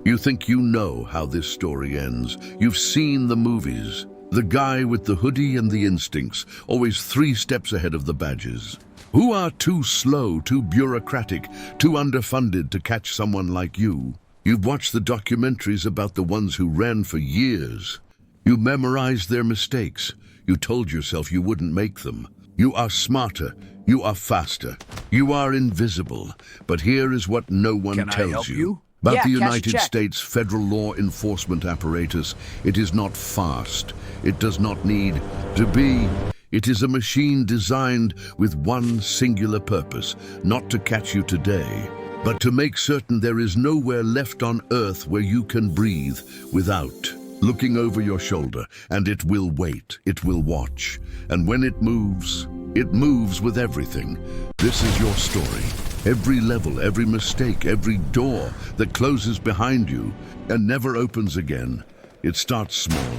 You think you know how this story ends. You've seen the movies. The guy with the hoodie and the instincts, always 3 steps ahead of the badges. Who are too slow, too bureaucratic, too underfunded to catch someone like you. You've watched the documentaries about the ones who ran for years. You memorized their mistakes. You told yourself you wouldn't make them. You are smarter. You are faster. You are invisible. But here is what no one Can I tells help you. you? About Yeah, the cash a United check. States federal law enforcement apparatus, it is not fast. It does not need to be. It is a machine designed with one singular purpose, not to catch you today, but to make certain there is nowhere left on earth where you can breathe without looking over your shoulder. And it will wait, it will watch. And when it moves with everything. This is your story. Every level, every mistake, every door that closes behind you and never opens again. It starts small.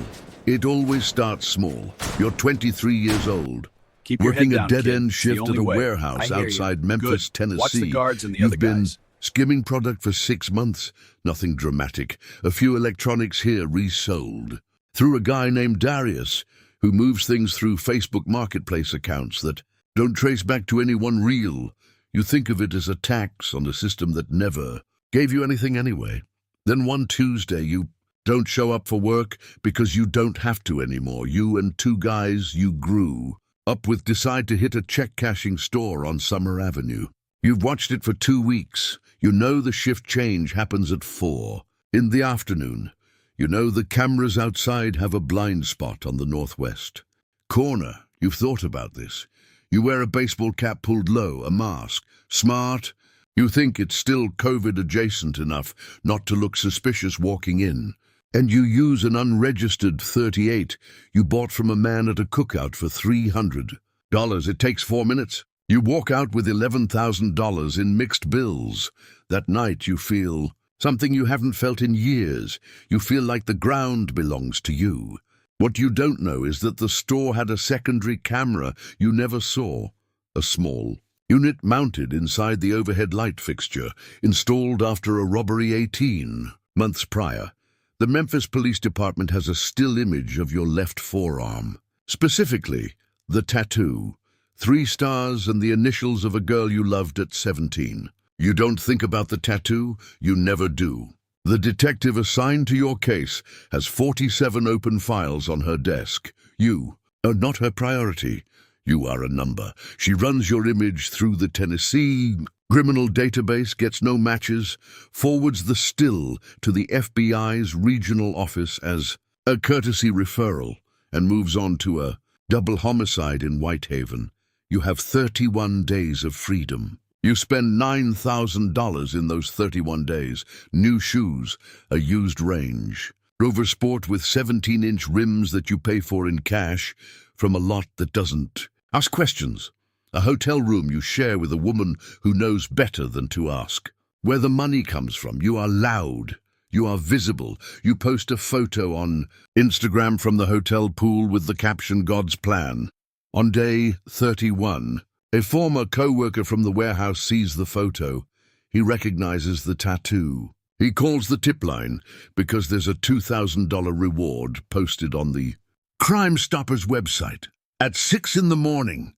It always starts small. You're 23 years old, Keep your working head a down, kid. dead-end It's the shift at only a way. warehouse I hear you. outside Memphis, Good. Tennessee. Watch the guards and the You've other been guys. skimming product for 6 months. Nothing dramatic. A few electronics here resold. Through a guy named Darius, who moves things through Facebook Marketplace accounts that don't trace back to anyone real. You think of it as a tax on a system that never gave you anything anyway. Then one Tuesday you don't show up for work because you don't have to anymore. You and 2 guys you grew up with decide to hit a check-cashing store on Summer Avenue. You've watched it for 2 weeks. You know the shift change happens at 4 in the afternoon. You know the cameras outside have a blind spot on the northwest corner. You've thought about this. You wear a baseball cap pulled low, a mask. Smart. You think it's still COVID adjacent enough not to look suspicious walking in. And you use an unregistered .38 you bought from a man at a cookout for $300. It takes 4 minutes. You walk out with $11,000 in mixed bills. That night you feel something you haven't felt in years. You feel like the ground belongs to you. What you don't know is that the store had a secondary camera you never saw. A small unit mounted inside the overhead light fixture, installed after a robbery 18 months prior. The Memphis Police Department has a still image of your left forearm. Specifically, the tattoo. 3 stars and the initials of a girl you loved at 17. You don't think about the tattoo, you never do. The detective assigned to your case has 47 open files on her desk. You are not her priority. You are a number. She runs your image through the Tennessee criminal database, gets no matches, forwards the still to the FBI's regional office as a courtesy referral, and moves on to a double homicide in Whitehaven. You have 31 days of freedom. You spend $9,000 in those 31 days. New shoes, a used range, Rover Sport with 17-inch rims that you pay for in cash from a lot that doesn't ask questions. A hotel room you share with a woman who knows better than to ask. Where the money comes from, you are loud. You are visible. You post a photo on Instagram from the hotel pool with the caption "God's plan." On day 31, a former co-worker from the warehouse sees the photo. He recognizes the tattoo. He calls the tip line because there's a $2,000 reward posted on the Crime Stoppers website. At 6 in the morning,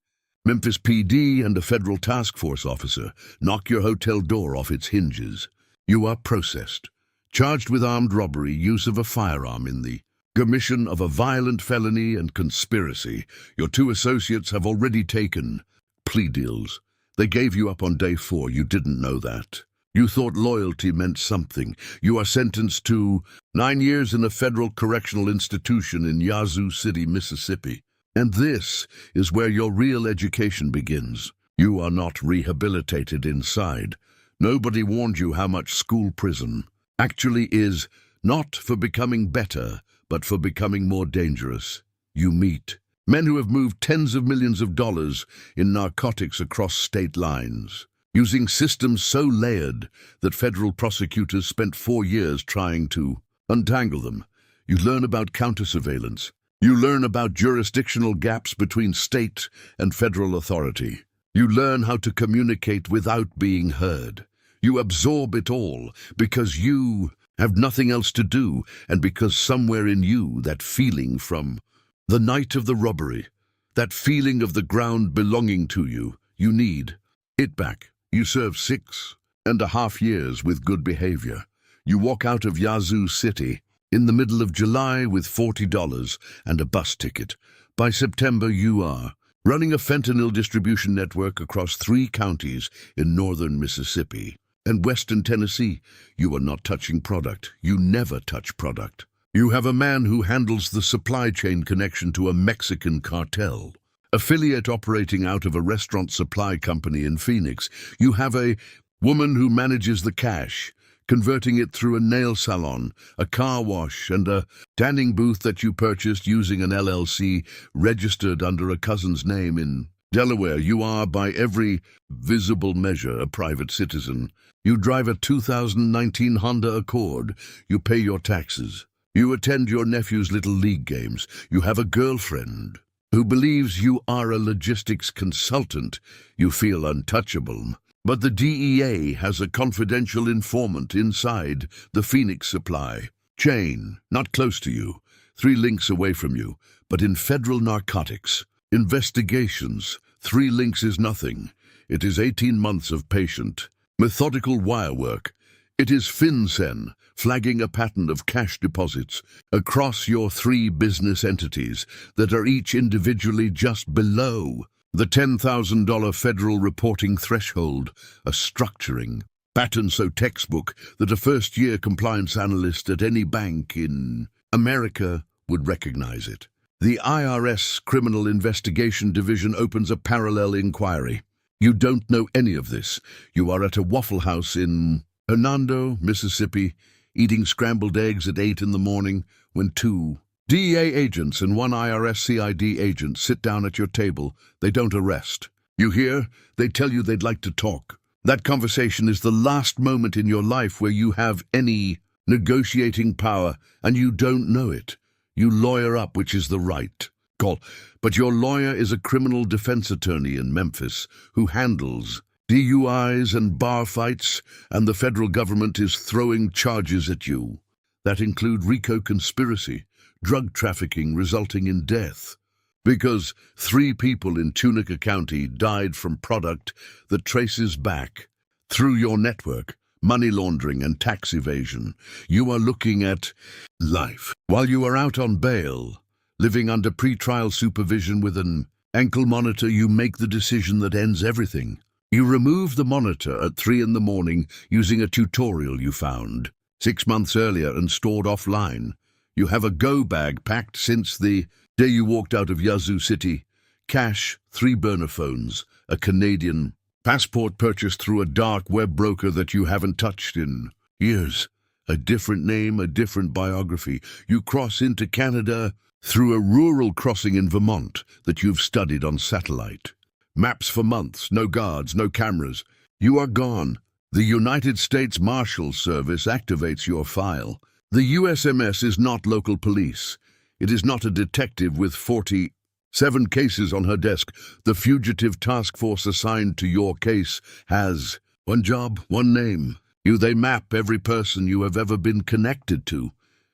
Memphis PD and a federal task force officer knock your hotel door off its hinges. You are processed, charged with armed robbery, use of a firearm in the commission of a violent felony, and conspiracy. Your 2 associates have already taken plea deals. They gave you up on day 4. You didn't know that. You thought loyalty meant something. You are sentenced to 9 years in a federal correctional institution in Yazoo City, Mississippi. And this is where your real education begins. You are not rehabilitated inside. Nobody warned you how much school prison actually is, not for becoming better, but for becoming more dangerous. You meet men who have moved tens of millions of dollars in narcotics across state lines, using systems so layered that federal prosecutors spent 4 years trying to untangle them. You learn about counter-surveillance. You learn about jurisdictional gaps between state and federal authority. You learn how to communicate without being heard. You absorb it all because you have nothing else to do, and because somewhere in you that feeling from the night of the robbery, that feeling of the ground belonging to you, you need it back. You serve 6.5 years with good behavior. You walk out of Yazoo City in the middle of July with $40 and a bus ticket. By September, you are running a fentanyl distribution network across 3 counties in northern Mississippi and western Tennessee. You are not touching product. You never touch product. You have a man who handles the supply chain connection to a Mexican cartel, affiliate operating out of a restaurant supply company in Phoenix. You have a woman who manages the cash, converting it through a nail salon, a car wash, and a tanning booth that you purchased using an LLC registered under a cousin's name in Delaware. You are, by every visible measure, a private citizen. You drive a 2019 Honda Accord. You pay your taxes. You attend your nephew's little league games. You have a girlfriend who believes you are a logistics consultant. You feel untouchable. But the DEA has a confidential informant inside the Phoenix supply chain, not close to you, 3 links away from you, but in federal narcotics investigations, 3 links is nothing. It is 18 months of patient, methodical wire work. It is FinCEN flagging a pattern of cash deposits across your 3 business entities that are each individually just below the $10,000 federal reporting threshold, a structuring pattern so textbook that a first-year compliance analyst at any bank in America would recognize it. The IRS Criminal Investigation Division opens a parallel inquiry. You don't know any of this. You are at a Waffle House in Hernando, Mississippi, eating scrambled eggs at 8 in the morning when 2 DEA agents and 1 IRS CID agent sit down at your table. They don't arrest. You hear? They tell you they'd like to talk. That conversation is the last moment in your life where you have any negotiating power, and you don't know it. You lawyer up, which is the right call. But your lawyer is a criminal defense attorney in Memphis who handles DUIs and bar fights, and the federal government is throwing charges at you that include RICO conspiracy, drug trafficking resulting in death, because 3 people in Tunica County died from product that traces back through your network, money laundering and tax evasion. You are looking at life. While you are out on bail, living under pretrial supervision with an ankle monitor, you make the decision that ends everything. You remove the monitor at 3 in the morning using a tutorial you found 6 months earlier and stored offline. You have a go bag packed since the day you walked out of Yazoo City. Cash, 3 burner phones, a Canadian passport purchased through a dark web broker that you haven't touched in years. A different name, a different biography. You cross into Canada through a rural crossing in Vermont that you've studied on satellite. Maps for months, no guards, no cameras. You are gone. The United States Marshals Service activates your file. The USMS is not local police. It is not a detective with 47 cases on her desk. The fugitive task force assigned to your case has 1 job, 1 name. They map every person you have ever been connected to.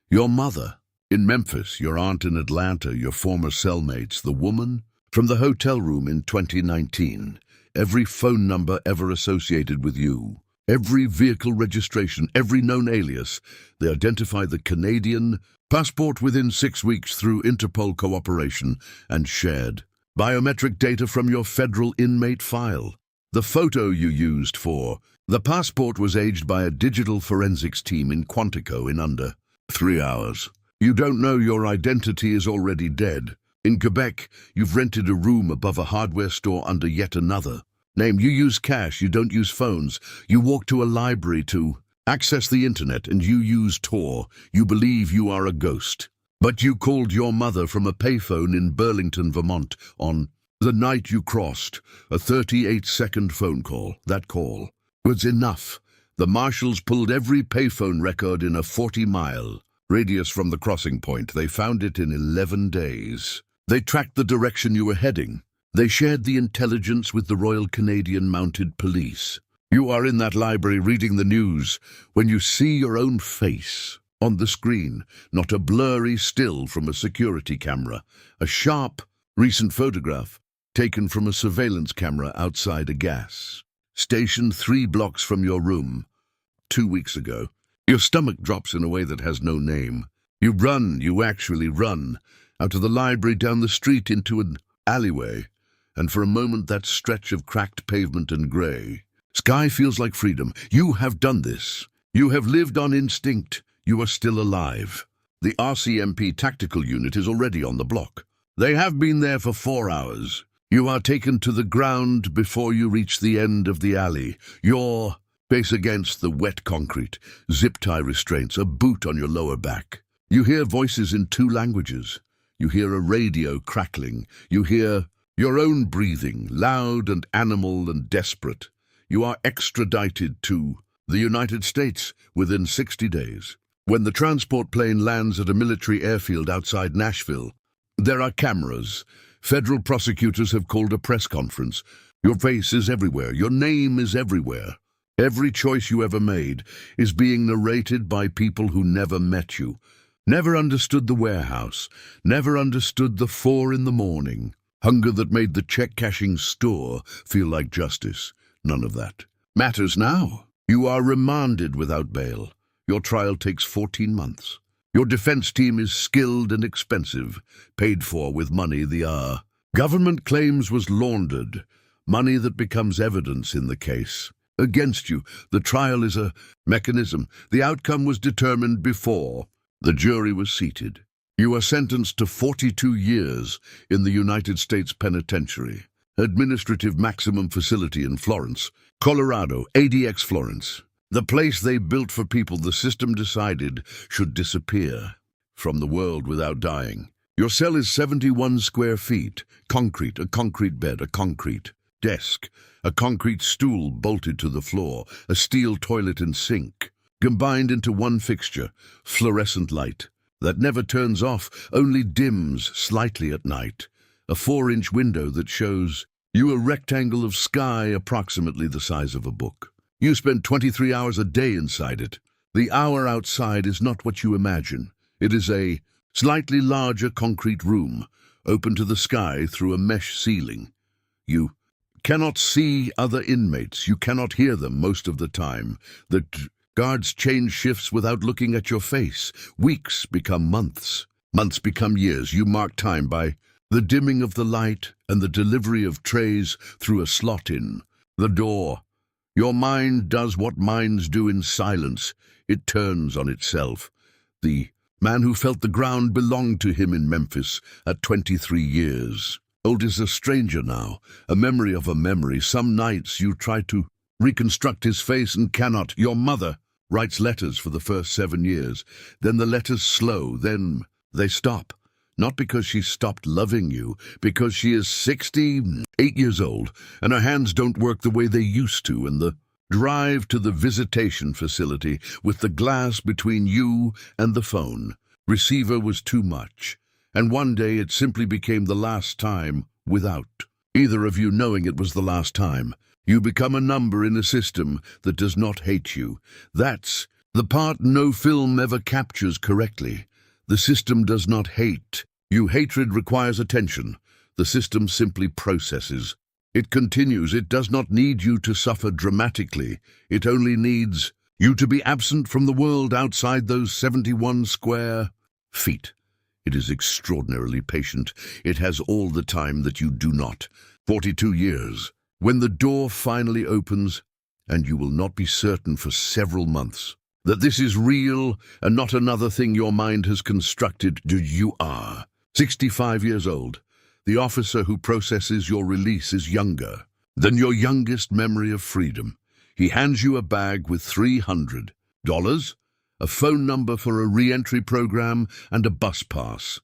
Your mother in Memphis, your aunt in Atlanta, your former cellmates, the woman from the hotel room in 2019, every phone number ever associated with you. Every vehicle registration, every known alias. They identify the Canadian passport within 6 weeks through Interpol cooperation and shared biometric data from your federal inmate file. The photo you used for the passport was aged by a digital forensics team in Quantico in under 3 hours. You don't know your identity is already dead. In Quebec, you've rented a room above a hardware store under yet another name. You use cash, you don't use phones. You walk to a library to access the internet, and you use Tor. You believe you are a ghost. But you called your mother from a payphone in Burlington, Vermont on the night you crossed. A 38-second phone call. That call was enough. The marshals pulled every payphone record in a 40-mile radius from the crossing point. They found it in 11 days. They tracked the direction you were heading. They shared the intelligence with the Royal Canadian Mounted Police. You are in that library reading the news when you see your own face on the screen, not a blurry still from a security camera, a sharp, recent photograph taken from a surveillance camera outside a gas station 3 blocks from your room 2 weeks ago. Your stomach drops in a way that has no name. You actually run, out of the library, down the street, into an alleyway, and for a moment that stretch of cracked pavement and grey sky feels like freedom. You have done this. You have lived on instinct. You are still alive. The RCMP tactical unit is already on the block. They have been there for 4 hours. You are taken to the ground before you reach the end of the alley. Your face against the wet concrete, zip-tie restraints, a boot on your lower back. You hear voices in 2 languages. You hear a radio crackling. You hear your own breathing, loud and animal and desperate. You are extradited to the United States within 60 days. When the transport plane lands at a military airfield outside Nashville, there are cameras. Federal prosecutors have called a press conference. Your face is everywhere. Your name is everywhere. Every choice you ever made is being narrated by people who never met you, never understood the warehouse, never understood the 4 in the morning, hunger that made the check-cashing store feel like justice. None of that matters now. You are remanded without bail. Your trial takes 14 months. Your defense team is skilled and expensive, paid for with money the government claims was laundered, money that becomes evidence in the case against you. The trial is a mechanism. The outcome was determined before the jury was seated. You are sentenced to 42 years in the United States Penitentiary, Administrative Maximum Facility in Florence, Colorado, ADX Florence. The place they built for people the system decided should disappear from the world without dying. Your cell is 71 square feet, concrete, a concrete bed, a concrete desk, a concrete stool bolted to the floor, a steel toilet and sink, combined into one fixture, fluorescent light, that never turns off, only dims slightly at night, a 4-inch window that shows you a rectangle of sky approximately the size of a book. You spend 23 hours a day inside it. The hour outside is not what you imagine. It is a slightly larger concrete room, open to the sky through a mesh ceiling. You cannot see other inmates. You cannot hear them most of the time. The guards change shifts without looking at your face. Weeks become months. Months become years. You mark time by the dimming of the light and the delivery of trays through a slot in the door. Your mind does what minds do in silence. It turns on itself. The man who felt the ground belonged to him in Memphis at 23 years old is a stranger now, a memory of a memory. Some nights you try to reconstruct his face and cannot. Your mother writes letters for the first 7 years. Then the letters slow, then they stop. Not because she stopped loving you, because she is 68 years old, and her hands don't work the way they used to, and the drive to the visitation facility with the glass between you and the phone receiver was too much, and one day it simply became the last time without either of you knowing it was the last time. You become a number in a system that does not hate you. That's the part no film ever captures correctly. The system does not hate you. Hatred requires attention. The system simply processes. It continues. It does not need you to suffer dramatically. It only needs you to be absent from the world outside those 71 square feet. It is extraordinarily patient. It has all the time that you do not. 42 years. When the door finally opens, and you will not be certain for several months that this is real and not another thing your mind has constructed, you are 65 years old. The officer who processes your release is younger than your youngest memory of freedom. He hands you a bag with $300, a phone number for a re-entry program, and a bus pass.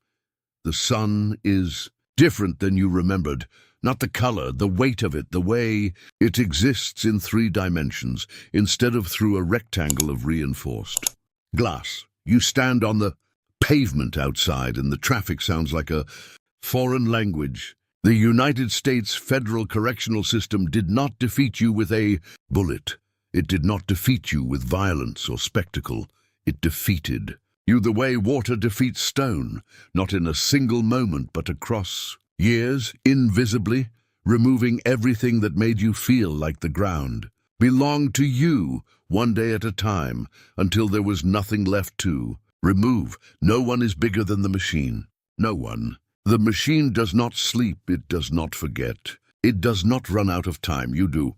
The sun is different than you remembered. Not the color, the weight of it, the way it exists in 3 dimensions, instead of through a rectangle of reinforced glass. You stand on the pavement outside, and the traffic sounds like a foreign language. The United States federal correctional system did not defeat you with a bullet. It did not defeat you with violence or spectacle. It defeated you the way water defeats stone, not in a single moment but across years, invisibly, removing everything that made you feel like the ground belonged to you, one day at a time, until there was nothing left to remove. No one is bigger than the machine. No one. The machine does not sleep, it does not forget. It does not run out of time, you do.